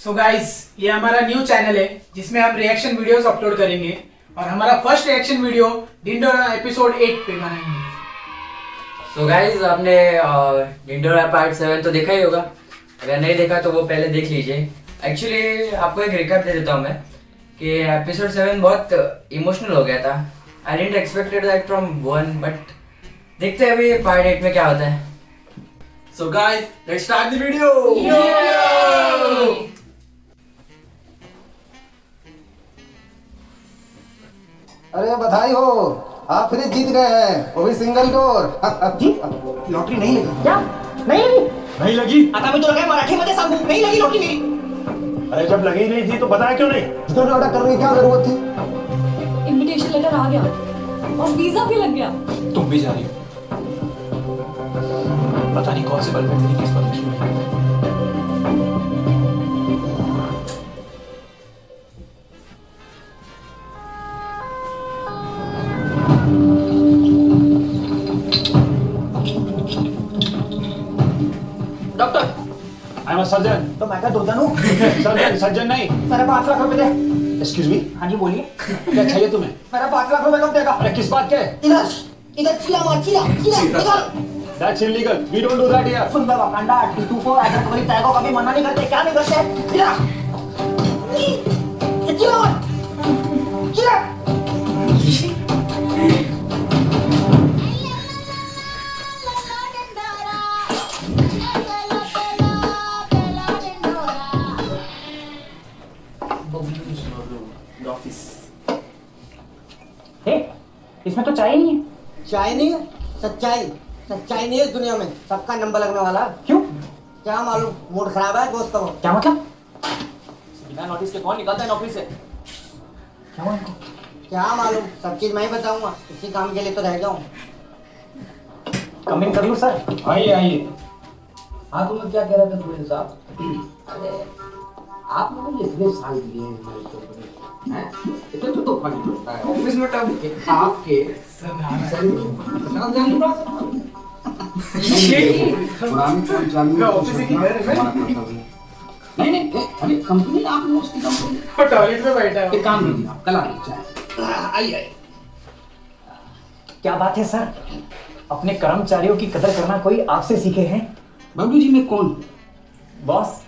So guys, ये हमारा new channel है जिसमें हम रिएक्शन वीडियोस अपलोड करेंगे और हमारा first reaction video Dindora episode 8 पे बनाएंगे। सो गाइस, आपने डिंडोरा पार्ट 7 तो देखा ही होगा। अगर नहीं देखा तो वो पहले देख लीजिए। एक्चुअली आपको एक रिकैप दे देता हूँ मैं कि एपिसोड 7 बहुत इमोशनल हो गया था। I didn't expected that from 1, but देखते हैं अभी पार्ट 8 में क्या होता है। So guys, let's start the video. अरे बधाई हो, आप फ्रिज जीत गए हैं, वो भी सिंगल डोर। लॉटरी नहीं लगी क्या? नहीं लगी? नहीं लगी। आता मी तुला काय मराठीमध्ये सांगू, नहीं लगी लॉटरी मेरी। अरे जब लगी नहीं थी तो बताया क्यों नहीं? इधर ऑर्डर करने की क्या जरूरत थी? इनविटेशन लेटर आ गया और वीजा भी लग गया। तुम भी जा रही हो? पता नहीं कौन से बल में मेरी किस्मत लिखी हुई है। Doctor, I am a surgeon. तो मैं क्या दुर्जन हूँ? सर्जन नहीं। मेरा 5 लाख रुपए दे। एक्सक्यूज मी, हाँ जी बोलिए। क्या चाहिए तुम्हें? मेरा 5 लाख रुपए कब देगा? अरे किस बात के? इधर इधर चिल्ला मार, चिल्ला चिल्ला इधर। That's illegal. We don't do that here. सुंदर वाकांडा 224 ऐसा कोई तय को कभी मना नहीं करते, क्या नहीं करते? इधर चिल्ला मार, चिल्ला। इसमें तो चाहिए नहीं है। चाय नहीं है, सच्चाई सच्चाई नहीं है इस दुनिया में। सबका नंबर लगने वाला है। क्यों? क्या मालूम, मूड खराब है दोस्त का। क्या मतलब? बिना नोटिस के कौन निकलता है नौकरी से? क्या हुआ इनको? क्या मालूम, सब चीज मैं ही बताऊंगा। इसी काम के लिए तो रह जाऊं। कम इन कर लूं सर? आइए आइए। हाँ, तुम्हें क्या कह रहे थे तुम्हें साहब? अरे आप लोगों ने इतने साल दिए हैं हमारे कंपनी हैं, इतना तो तोहफा नहीं मिलता है ऑफिस में। तब आपके पुराने कर्मचारियों ऑफिस से नहीं नहीं, अरे कंपनी आप लोग उसकी कंपनी टॉयलेट में बैठा है। एक काम कीजिए, आप कल आइए चाय। आइए आइए। क्या बात है सर, अपने कर्मचारियों की कदर करना कोई आपसे सीखे हैं? बबलू जी, मैं कौन हूँ? बॉस।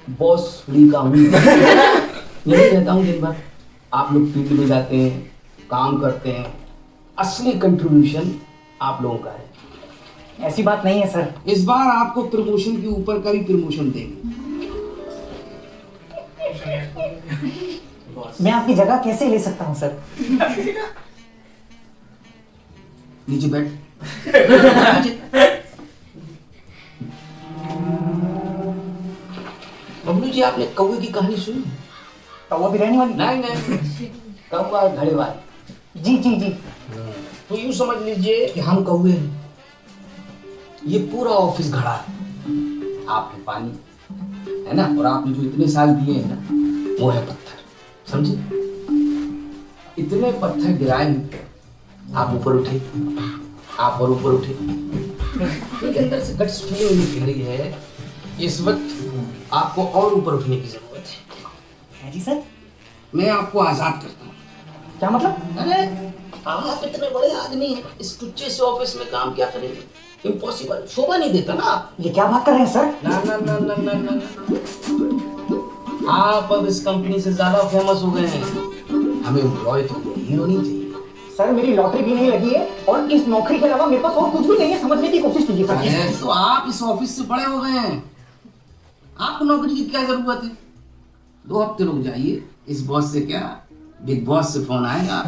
बॉस फ्री का हूँ। यही कहता हूँ दिन भर। आप लोग फील्ड में जाते हैं, काम करते हैं, असली कंट्रीब्यूशन आप लोगों का है। ऐसी बात नहीं है सर। इस बार आपको प्रमोशन के ऊपर का भी प्रमोशन देंगे। मैं आपकी जगह कैसे ले सकता हूँ सर? नीचे बैठ। बबलू जी, आपने कौवे की कहानी सुनी? कौवा बिरयानी वाली? नहीं नहीं, कौवा घड़ेवाल। जी जी जी। तो यूं समझ लीजिए कि हम कौवे हैं, ये पूरा ऑफिस घड़ा है, आपने पानी है ना, और आपने जो इतने साल दिए हैं ना, वो है पत्थर। समझे? इतने पत्थर गिराए, आप ऊपर उठे, आप और ऊपर उठे। एक अंदर से गट्स फीलिंग निकल रही है, इस वक्त आपको और ऊपर उठने की जरूरत है जी सर। मैं आपको आजाद करता हूँ। क्या मतलब? अरे आप इतने बड़े आदमी हैं, इस टुच्चे से ऑफिस में काम क्या करेंगे? इम्पॉसिबल, शोभा नहीं देता ना आप। ये क्या बात कर रहे हैं सर? ना ना ना ना ना ना, ना। आप अब इस कंपनी से ज्यादा फेमस हो गए हैं, हमें एम्प्लॉय तो हीरो नहीं चाहिए। सर, मेरी लॉटरी भी नहीं लगी है और इस नौकरी के अलावा मेरे पास और कुछ भी नहीं है। समझने की कोशिश कीजिए सर। तो आप इस ऑफिस से बड़े हो गए हैं, आपको नौकरी की क्या जरूरत है? 2 हफ्ते रुक जाइए, इस बॉस से क्या, बिग बॉस से फोन आएगा।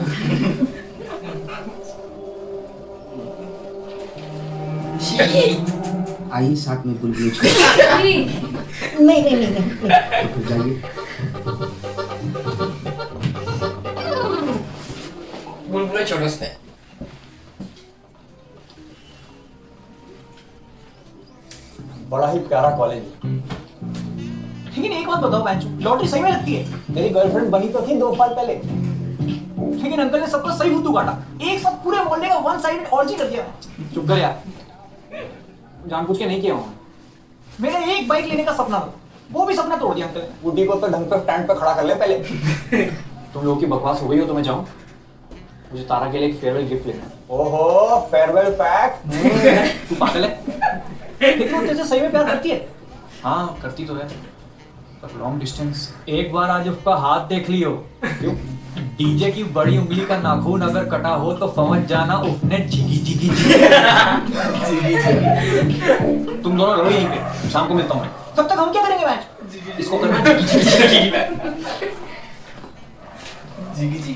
आइए साथ में बुलबुल नहीं नहीं नहीं नहीं, तो फिर जाइए। बुलबुल छोड़ो से। बड़ा ही प्यारा कॉलेज है। लेकिन एक बात बताओ बच्चों, लॉटरी सही में लगती है? मेरी गर्लफ्रेंड बनी तो थी 2 साल पहले। लेकिन अंकल ने सबका सही फुद्दू काटा, एक साथ पूरे मोहल्ले का वन साइडेड ऑर्जी कर दिया। चुप कर यार, जानबूझ के नहीं किया हूँ। मेरा एक बाइक लेने का सपना था, वो भी सपना तोड़ दिया अंकल। बुड्ढी को तो ढंग पे स्टैंड पे खड़ा कर ले पहले। तुम लोगों की बकवास हो गई हो तो मैं जाऊं? मुझे तारा के लिए एक फेयरवेल गिफ्ट लेना है। ओहो, फेयरवेल पैक। तू पागल है? लेकिन वो तुझसे सही में प्यार करती है। हाँ करती तो है, पर लॉन्ग डिस्टेंस। एक बार आज उसका हाथ देख लियो। क्यों? डीजे की बड़ी उंगली का नाखून अगर कटा हो तो समझ जाना उसने जिगी जिगी तुम दोनों रहो यहीं पे, शाम को मिलता हूँ मैं। तब तक हम क्या करेंगे मैच? इसको करना जिगी जिगी जिगी जी।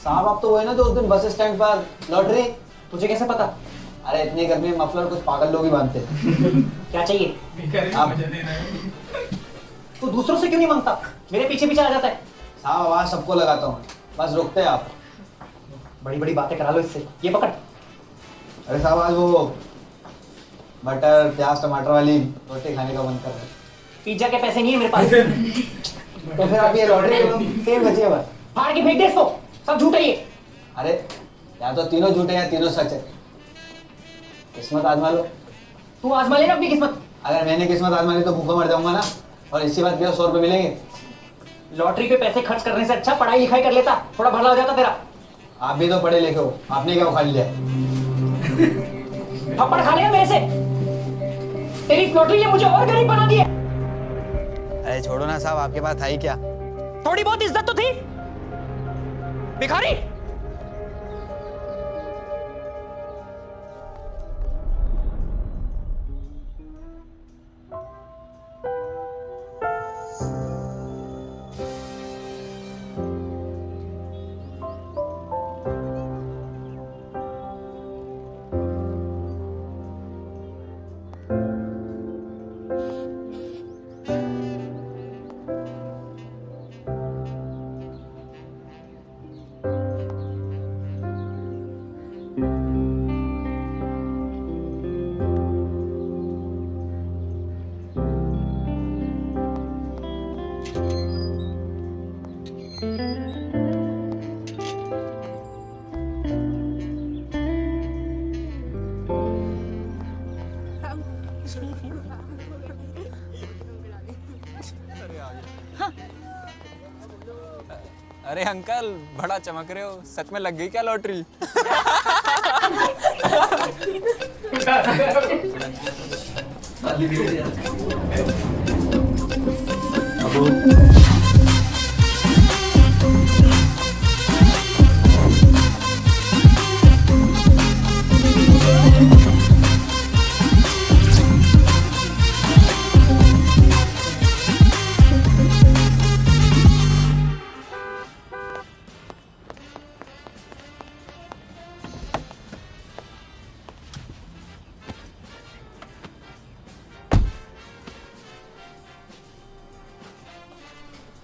साहब आप तो वही ना जो उस दिन बस स्टैंड पर लॉटरी। तुझे कैसे पता? अरे इतनी गर्मी में मफलर कुछ पागल लोग ही बांधते हैं। क्या चाहिए? भिखारी आप- मजा दे रहा है। तू दूसरों से क्यों नहीं मांगता? मेरे पीछे पीछे आ जाता है। साहब आवाज सबको लगाता हूँ, बस रुकते हैं आप। बड़ी बड़ी बातें करा लो इससे। ये पकड़। अरे साहब आज वो बटर प्याज टमाटर वाली रोटी खाने का मन कर रहा है। पिज्जा के पैसे नहीं है मेरे पास। तो फिर आप ये लॉटरी तेल बची है बस। फाड़ के फेंक दे इसको, सब झूठ है ये। अरे या तो तीनों झूठे या तीनों सच है। किस्मत आजमा लो। तू आजमा लेना अपनी किस्मत। अगर मैंने किस्मत आजमा ली तो भूखा मर जाऊंगा ना। और इसी बात के 100 रुपए मिलेंगे। लॉटरी पे पैसे खर्च करने से अच्छा पढ़ाई लिखाई कर लेता, थोड़ा भला हो जाता तेरा। आप भी तो पढ़े लिखे हो, आपने क्या उखाड़ लिया? थप्पड़ खा लेगा मेरे से। तेरी इस लॉटरी ने मुझे और गरीब बना दिया। अरे छोड़ो ना साहब, आपके पास था ही क्या? थोड़ी बहुत इज्जत तो थी। भिखारी। अरे अंकल बड़ा चमक रहे हो, सच में लग गई क्या लॉटरी?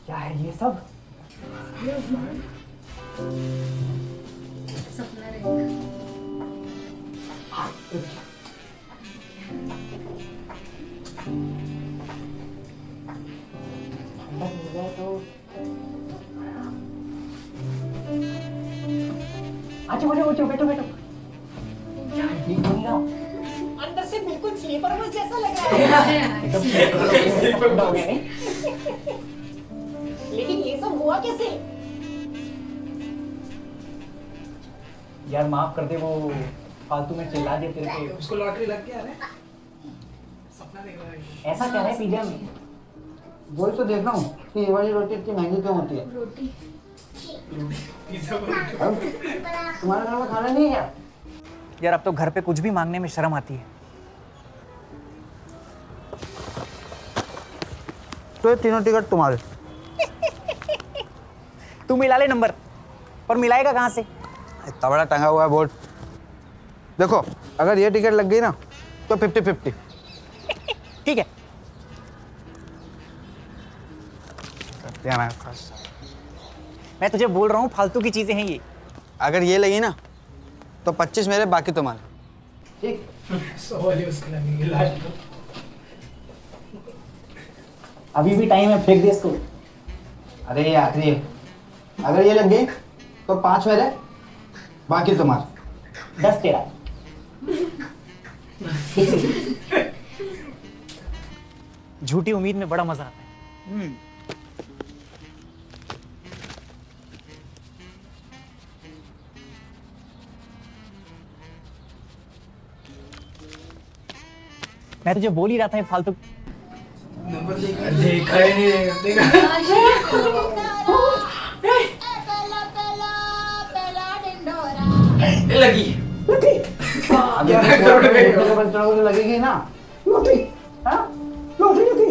क्या है ये सब? सपना रहेगा। अच्छा बैठो बैठो बैठो। अंदर से बिल्कुल स्लीपर बस जैसा लग रहा है। एकदम स्लीपर हो गया नहीं? लेकिन ये सब हुआ कैसे? यार माफ कर दे, वो फालतू में चिल्ला दे तेरे पे। उसको लॉटरी लग गया रे। सपना देख रहा है। ऐसा क्या है पिज्जा में? वही तो देख रहा हूँ कि ये वाली रोटी इतनी महंगी क्यों होती है? रोटी। पिज्जा को अब तुम्हारे घर में खाना नहीं है क्या? यार अब तो घर पे कुछ भी मांगने में शर्म आती है। तो ये तीनों टिकट तुम्हारे। तू मिला ले नंबर, पर मिलाएगा कहाँ से? इतना बड़ा टंगा हुआ है बोर्ड। देखो अगर ये टिकट लग गई ना तो 50-50। ठीक है। मैं तुझे बोल रहा हूँ फालतू की चीजें हैं ये। अगर ये लगी ना तो 25 मेरे, बाकी तुम्हारे। ठीक। 100 वाली उसको लगेंगे लास्ट को। अभी भी टाइम है, फेंक दे इसको। अरे ये आखिरी है। अगर ये लग गई तो 5 मेरे, बाकी तुम्हारे। 10 तेरा। झूठी उम्मीद में बड़ा मजा आता है। मैं तुझे बोल ही रहा था ये फालतू। नंबर देखा ही नहीं देखा। लगी। तो लगेगी ना लॉटरी। हाँ लॉटरी लगी।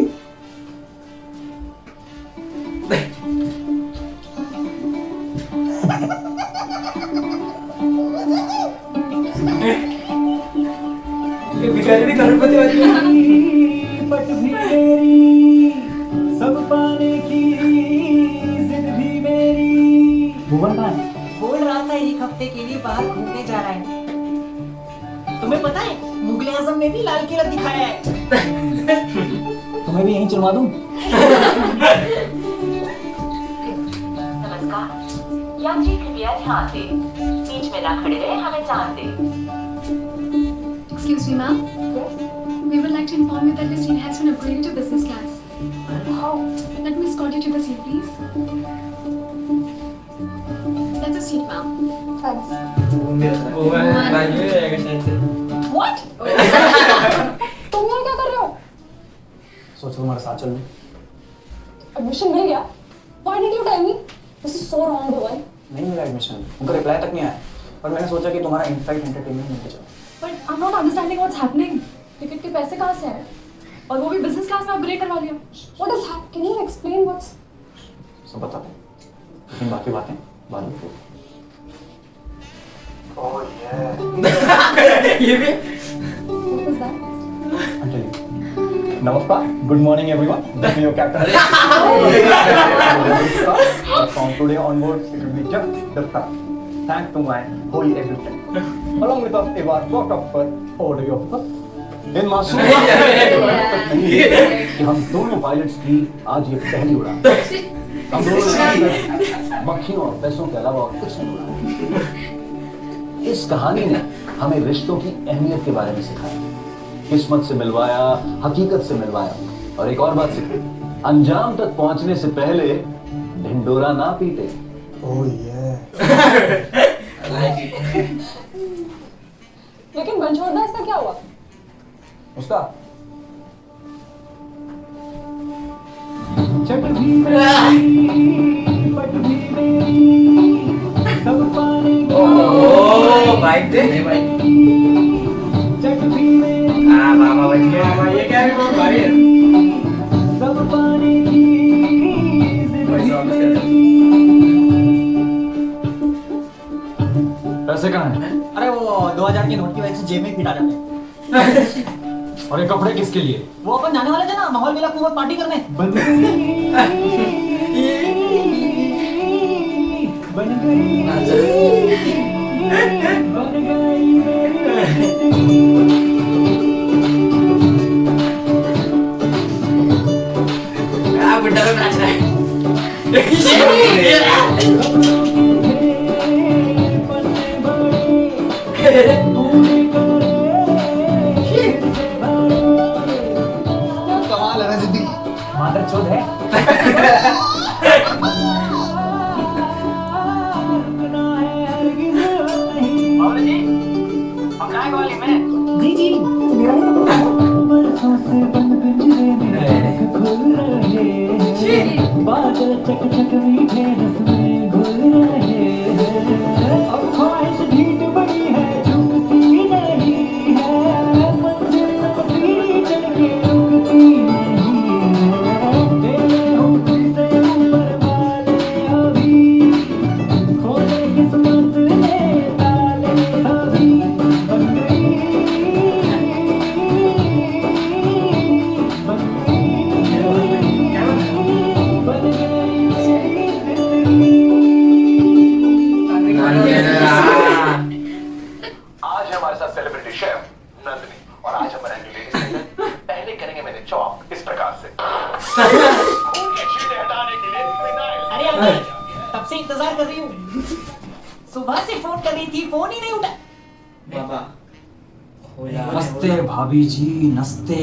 ये भिखारी भी करोड़पति वाली है। पट भी मेरी सब पाने की जिद भी मेरी। भुवन कहाँ है? बोल रहा था एक हफ्ते के लिए बाहर घूमने जा रहा है। तुम्हें पता है मुगल आजम ने भी लाल किला दिखाया है। तुम्हें भी यहीं चलवा दूं? नमस्कार यात्री कृपया ध्यान दें बीच में ना खड़े रहे हमें जान दें Excuse me, ma'am. We would like to inform you that the seat has been upgraded to business class. How? Let me escort you to the seat, please. That's a seat, ma'am. Thanks. वो है बाजू में रहेगा शायद से। What? तुम यहाँ क्या कर रहे हो? सोचो तुम्हारे साथ चलूं। Admission मिल गया? Why did you tell me? This is so wrong, Bhuvan. नहीं मिला एडमिशन, उनका रिप्लाई तक नहीं आया। पर मैंने सोचा कि तुम्हारा इनफाइट एंटरटेनमेंट मिल जाए। But I'm not understanding what's happening. Ticket के पैसे कहाँ से आए? और वो भी business class में अपग्रेड करवा लिया। What is happening? Can you explain what's? सब बता दो, लेकिन बाकी बातें बाद में करो। ये भी। What was that? नमस्कार, good morning everyone, this is your captain. From today onwards, it will be just the start. Thanks to my holy assistant, along with us, a sort of order of इन मासूम कि हम दोनों pilots की आज ये पहली उड़ान। हम दोनों ने मक्खियों और पैसों के अलावा और कुछ नहीं उड़ाया। इस कहानी ने हमें रिश्तों की अहमियत के बारे में सिखाया, किस्मत से मिलवाया, हकीकत से मिलवाया, और एक और बात सिखाई, अंजाम तक पहुंचने से पहले ढिंडोरा ना पीटे। लेकिन गंजोरदा इसका क्या हुआ? उसका चट भी मेरी, पट भी मेरी, सब पाने की। ओ बाइक दे भाई। चट भी मेरी, मामा बच गया। हाँ, ये क्या है? बहुत भारी है। सब पाने की जिद भाई भी साहब, मेरी। पैसे कहाँ हैं? अरे वो 2000 के नोट की वजह से जेब में फिट आ जाते हैं। और ये कपड़े किसके लिए? वो अपन जाने वाले थे ना माहौल मिला कुमार पार्टी करने। बन गई, बन गई, बन गई मेरी जिंदगी। बुड्ढा लोग नाच रहा है। कमाल है ना जिंदगी। मादर चोद है। जी जी मेरा ही बरसों से बंद पिंजरे में खुल रहे हैं, बादल चक चक मीठे रस में घुल रहे हैं। अब ख्वाहिश ढीठ बड़ी है, झुकती नहीं है, मंजिल सीढ़ी चढ़ के रुकती नहीं है। तेरे हूँ तुमसे ऊपर वाले अभी, खोले किस्मत ने ताले सभी। बन गई, बन गई, बन गई मेरी जिंदगी। सुबह से फोन कर रही थी, फोन ही नहीं उठा। बाबा नमस्ते भाभी जी, नमस्ते।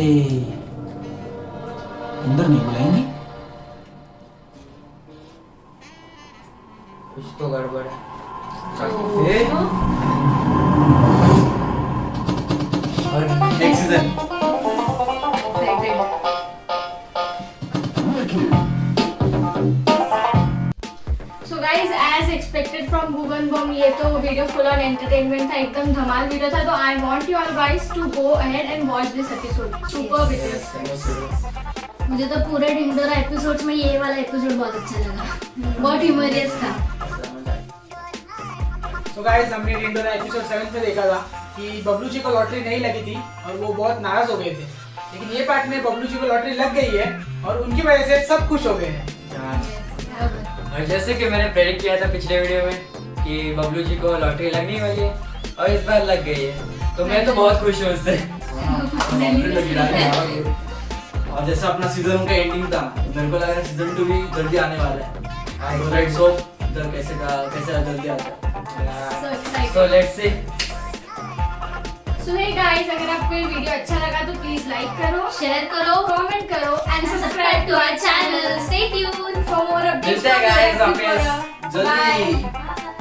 अंदर नहीं बुलाएंगी? कुछ तो गड़बड़ है। और next season So guys, as expected from Bhuvan Bom, ये तो वीडियो फुल ऑन एंटरटेनमेंट था, एकदम धमाल वीडियो था। तो I want you all guys to go ahead and watch this episode. Super video. मुझे तो पूरे ढिंडोरा एपिसोड्स में ये वाला एपिसोड बहुत अच्छा लगा, बहुत ह्यूमरियस था। तो गाइस हमने डिंडोरा एपिसोड 7 में देखा था कि बबलू जी को लॉटरी नहीं लगी थी और वो बहुत नाराज हो गए थे, लेकिन ये पार्ट में बबलू जी को लॉटरी लग गई है और उनकी वजह से सब खुश हो गए हैं। और जैसे कि मैंने प्रेडिक्ट किया था पिछले वीडियो में कि बबलू जी को लॉटरी लगने वाली है और इस बार लग गई है, तो मैं तो बहुत खुश हूँ उससे। और जैसा अपना सीजन का एंडिंग था, मेरे को लग रहा है सीजन 2 भी जल्दी आने वाला है। तो लेट्स होप कैसे जल्दी आता है। So let's see. So hey guys, अगर आपको ये वीडियो अच्छा लगा तो प्लीज लाइक करो, शेयर करो, कमेंट करो and subscribe to our channel. Stay tuned for more updates मिलते हैं from guys Life वापस Before. जल्दी। Bye.